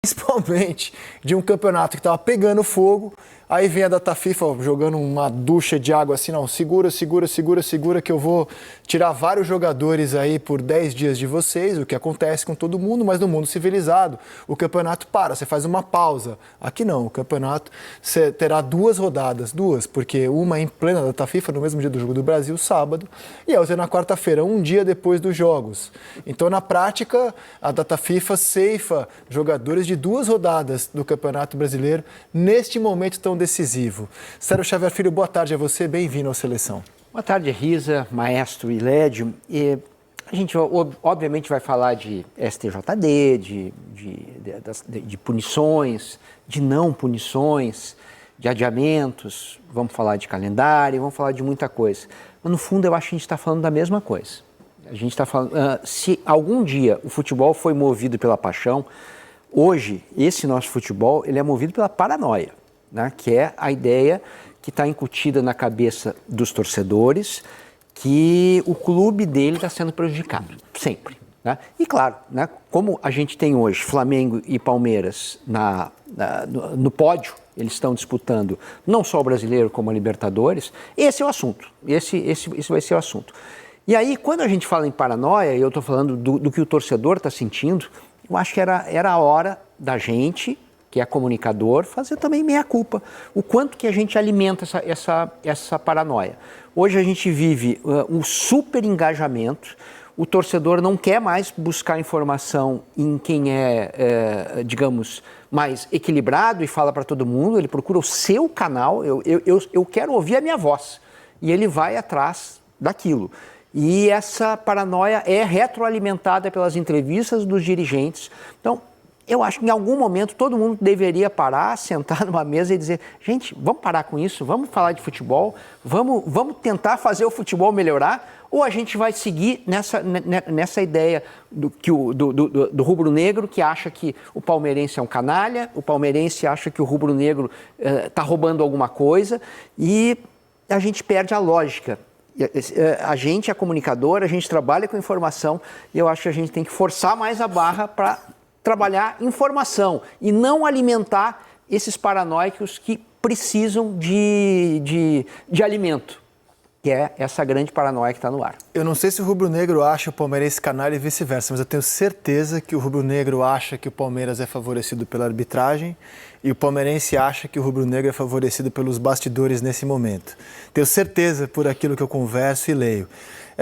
Principalmente de um campeonato que estava pegando fogo, aí vem a data FIFA jogando uma ducha de água assim, não, segura que eu vou tirar vários jogadores aí por 10 dias de vocês, o que acontece com todo mundo, mas no mundo civilizado o campeonato para, você faz uma pausa. Aqui não, o campeonato terá duas rodadas, porque uma em plena data FIFA, no mesmo dia do Jogo do Brasil, sábado, e a outra na quarta-feira, um dia depois dos jogos. Então, na prática, a data FIFA ceifa jogadores de duas rodadas do Campeonato Brasileiro neste momento tão decisivo. Célio Xavier Filho, boa tarde a você, bem-vindo à Seleção. Boa tarde, Risa, Maestro e Lédio. A gente obviamente vai falar de STJD, de punições, de não punições, de adiamentos, vamos falar de calendário, vamos falar de muita coisa. Mas no fundo eu acho que a gente está falando da mesma coisa. A gente está falando, se algum dia o futebol foi movido pela paixão, hoje esse nosso futebol ele é movido pela paranoia, né? Que é a ideia que está incutida na cabeça dos torcedores que o clube dele está sendo prejudicado, sempre. Né? E claro, né, como a gente tem hoje Flamengo e Palmeiras no pódio, eles estão disputando não só o Brasileiro como a Libertadores, esse é o assunto, esse vai ser o assunto. E aí, quando a gente fala em paranoia, e eu estou falando do que o torcedor está sentindo, eu acho que era a hora da gente, que é comunicador, fazer também meia-culpa. O quanto que a gente alimenta essa paranoia. Hoje a gente vive um super engajamento, o torcedor não quer mais buscar informação em quem digamos, mais equilibrado e fala para todo mundo, ele procura o seu canal, eu quero ouvir a minha voz, e ele vai atrás daquilo. E essa paranoia é retroalimentada pelas entrevistas dos dirigentes. Então, eu acho que em algum momento todo mundo deveria parar, sentar numa mesa e dizer, gente, vamos parar com isso, vamos falar de futebol, vamos tentar fazer o futebol melhorar, ou a gente vai seguir nessa ideia do rubro-negro, que acha que o palmeirense é um canalha, o palmeirense acha que o rubro-negro está roubando alguma coisa, e a gente perde a lógica. A gente é comunicador, a gente trabalha com informação, e eu acho que a gente tem que forçar mais a barra para trabalhar informação e não alimentar esses paranoicos que precisam de alimento, que é essa grande paranoia que está no ar. Eu não sei se o rubro-negro acha o palmeirense canalha e vice-versa, mas eu tenho certeza que o rubro-negro acha que o Palmeiras é favorecido pela arbitragem e o palmeirense acha que o rubro-negro é favorecido pelos bastidores nesse momento. Tenho certeza por aquilo que eu converso e leio.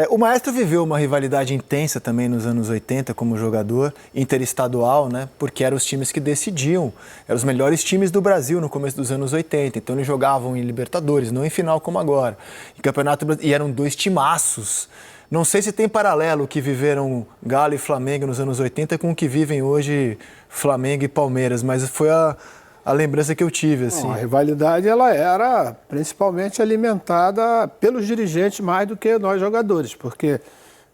O Maestro viveu uma rivalidade intensa também nos anos 80 como jogador, interestadual, né? Porque eram os times que decidiam, eram os melhores times do Brasil no começo dos anos 80, então eles jogavam em Libertadores, não em final como agora, em Campeonato Brasileiro, e eram dois timaços. Não sei se tem paralelo o que viveram Galo e Flamengo nos anos 80 com o que vivem hoje Flamengo e Palmeiras, mas foi a lembrança que eu tive. Assim. Não, a rivalidade ela era principalmente alimentada pelos dirigentes mais do que nós jogadores, porque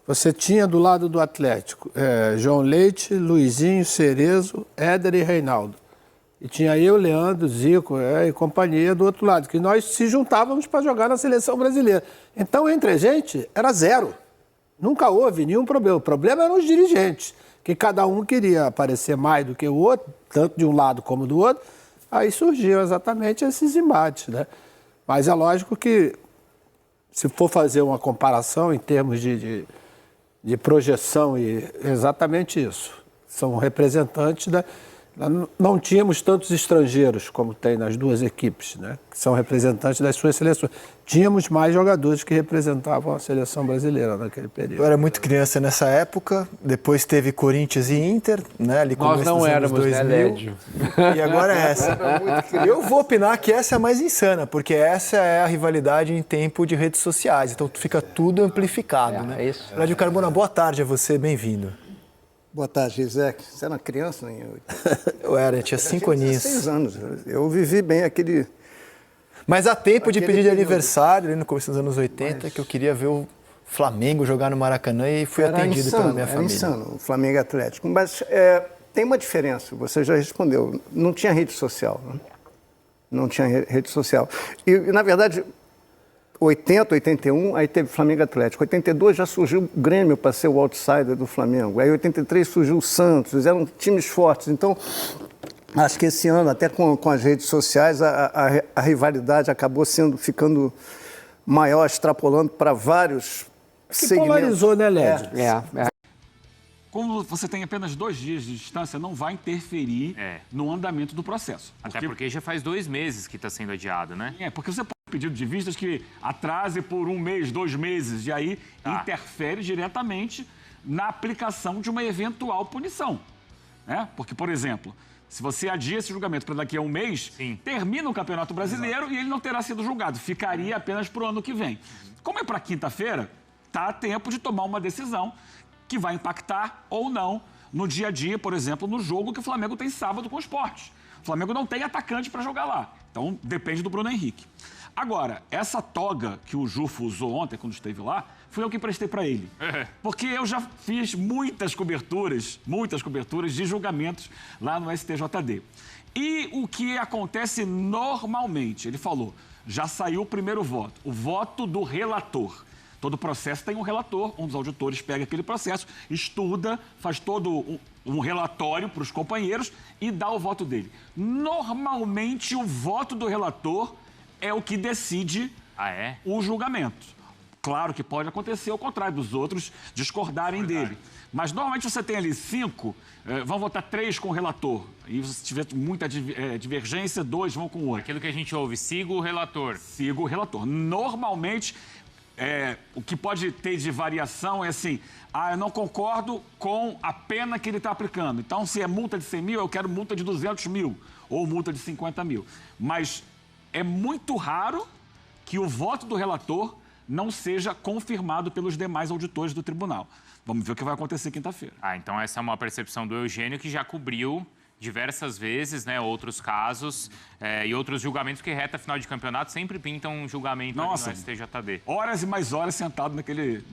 você tinha do lado do Atlético João Leite, Luizinho, Cerezo, Éder e Reinaldo. E tinha eu, Leandro, Zico e companhia do outro lado, que nós se juntávamos para jogar na seleção brasileira. Então, entre a gente, era zero. Nunca houve nenhum problema. O problema eram os dirigentes, que cada um queria aparecer mais do que o outro, tanto de um lado como do outro. Aí surgiam exatamente esses embates, né? Mas é lógico que, se for fazer uma comparação em termos de projeção, e exatamente isso. São representantes da... Não tínhamos tantos estrangeiros como tem nas duas equipes, né? Que são representantes das suas seleções. Tínhamos mais jogadores que representavam a seleção brasileira naquele período. Eu era muito criança nessa época, depois teve Corinthians e Inter, né? Ali nós não éramos, 2000, né, Lédio? E agora é essa. Eu vou opinar que essa é a mais insana, porque essa é a rivalidade em tempo de redes sociais, então fica tudo amplificado, né? É isso. Lédio Carbona, boa tarde a você, bem-vindo. Boa tarde, Isaac. Você era criança? Eu tinha 5 aninhos. 6 anos. Eu vivi bem aquele... Mas há tempo de pedir de aniversário, ali no começo dos anos 80, que eu queria ver o Flamengo jogar no Maracanã e fui atendido pela minha família. Era insano, o Flamengo Atlético. Mas tem uma diferença, você já respondeu. Não tinha rede social. Né? Não tinha rede social. E, na verdade, 80, 81, aí teve Flamengo Atlético. 82 já surgiu o Grêmio para ser o outsider do Flamengo. Aí 83 surgiu o Santos, eram times fortes. Então, Acho que esse ano, até com as redes sociais, a rivalidade acabou ficando maior, extrapolando para vários segmentos. Polarizou, né, Lédio? Como você tem apenas 2 dias de distância, não vai interferir no andamento do processo. Até porque já faz 2 meses que está sendo adiado, né? Porque você pode pedir de vistas que atrase por 1 mês, 2 meses, e aí interfere diretamente na aplicação de uma eventual punição. Né? Porque, por exemplo, se você adia esse julgamento para daqui a 1 mês, termina o Campeonato Brasileiro e ele não terá sido julgado. Ficaria apenas para o ano que vem. Como é para quinta-feira, está a tempo de tomar uma decisão que vai impactar ou não no dia a dia, por exemplo, no jogo que o Flamengo tem sábado com o Sport. O Flamengo não tem atacante para jogar lá. Então, depende do Bruno Henrique. Agora, essa toga que o Jufo usou ontem, quando esteve lá, fui eu que emprestei para ele. Porque eu já fiz muitas coberturas de julgamentos lá no STJD. E o que acontece normalmente, ele falou, já saiu o primeiro voto, o voto do relator. Todo processo tem um relator, um dos auditores pega aquele processo, estuda, faz todo um relatório para os companheiros e dá o voto dele. Normalmente, o voto do relator é o que decide o julgamento. Claro que pode acontecer ao contrário, dos outros discordarem dele. Mas normalmente você tem ali 5, vão votar 3 com o relator. E se tiver muita divergência, 2 vão com o outro. Aquilo que a gente ouve, siga o relator. Siga o relator. Normalmente, o que pode ter de variação é assim, eu não concordo com a pena que ele está aplicando. Então, se é multa de 100 mil, eu quero multa de 200 mil ou multa de 50 mil. Mas é muito raro que o voto do relator não seja confirmado pelos demais auditores do tribunal. Vamos ver o que vai acontecer quinta-feira. Então essa é uma percepção do Eugênio, que já cobriu diversas vezes, né, outros casos e outros julgamentos, que reta final de campeonato sempre pintam um julgamento no STJD. Horas e mais horas sentado naquele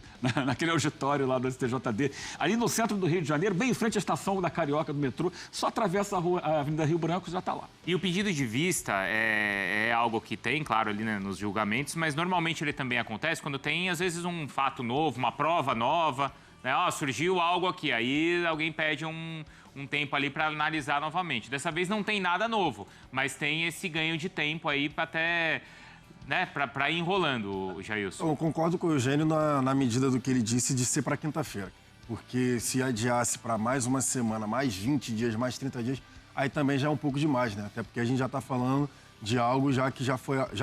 auditório lá do STJD. Ali no centro do Rio de Janeiro, bem em frente à estação da Carioca do metrô, só atravessa a Avenida Rio Branco e já está lá. E o pedido de vista é algo que tem, claro, ali, né, nos julgamentos, mas normalmente ele também acontece quando tem, às vezes, um fato novo, uma prova nova, né? Surgiu algo aqui, aí alguém pede um tempo ali para analisar novamente. Dessa vez não tem nada novo, mas tem esse ganho de tempo aí para até, né, para ir enrolando, Jailson. Eu concordo com o Eugênio na medida do que ele disse de ser para quinta-feira. Porque se adiasse para mais uma semana, mais 20 dias, mais 30 dias, aí também já é um pouco demais, né? Até porque a gente já está falando de algo já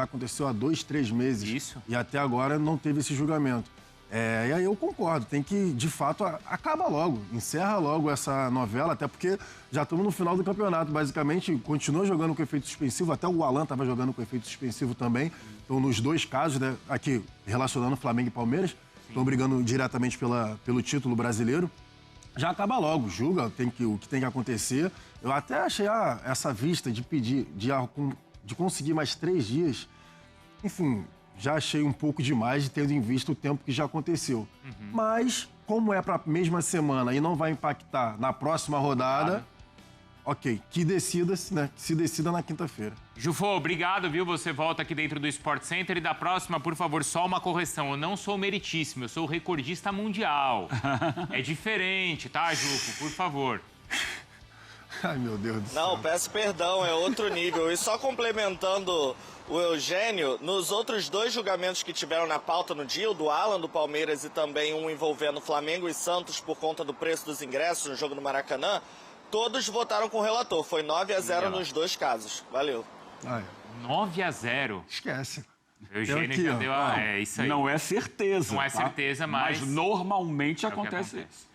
aconteceu há 2, 3 meses. Isso. E até agora não teve esse julgamento. E aí eu concordo, tem que, de fato, acaba logo, encerra logo essa novela, até porque já estamos no final do campeonato, basicamente, continua jogando com efeito suspensivo, até o Alan estava jogando com efeito suspensivo também, então nos 2 casos, né, aqui relacionando Flamengo e Palmeiras, estão brigando diretamente pelo título brasileiro, já acaba logo, julga o que tem que acontecer. Eu até achei essa vista de pedir, de conseguir mais 3 dias, enfim, já achei um pouco demais, tendo em vista o tempo que já aconteceu. Mas, como é para a mesma semana e não vai impactar na próxima rodada, ok, que decida-se, né? Que se decida na quinta-feira. Jufô, obrigado, viu? Você volta aqui dentro do Sport Center e da próxima, por favor, só uma correção. Eu não sou meritíssimo, eu sou o recordista mundial. É diferente, tá, Jufô? Por favor. Ai, meu Deus do céu. Não, peço perdão, é outro nível. E só complementando o Eugênio, nos outros 2 julgamentos que tiveram na pauta no dia, o do Alan, do Palmeiras, e também um envolvendo Flamengo e Santos por conta do preço dos ingressos no jogo no Maracanã, todos votaram com o relator. Foi 9-0 nos 2 casos. Valeu. 9-0. Esquece. Eugênio aqui, já deu isso aí. Não é certeza. Não é certeza, mas normalmente acontece isso.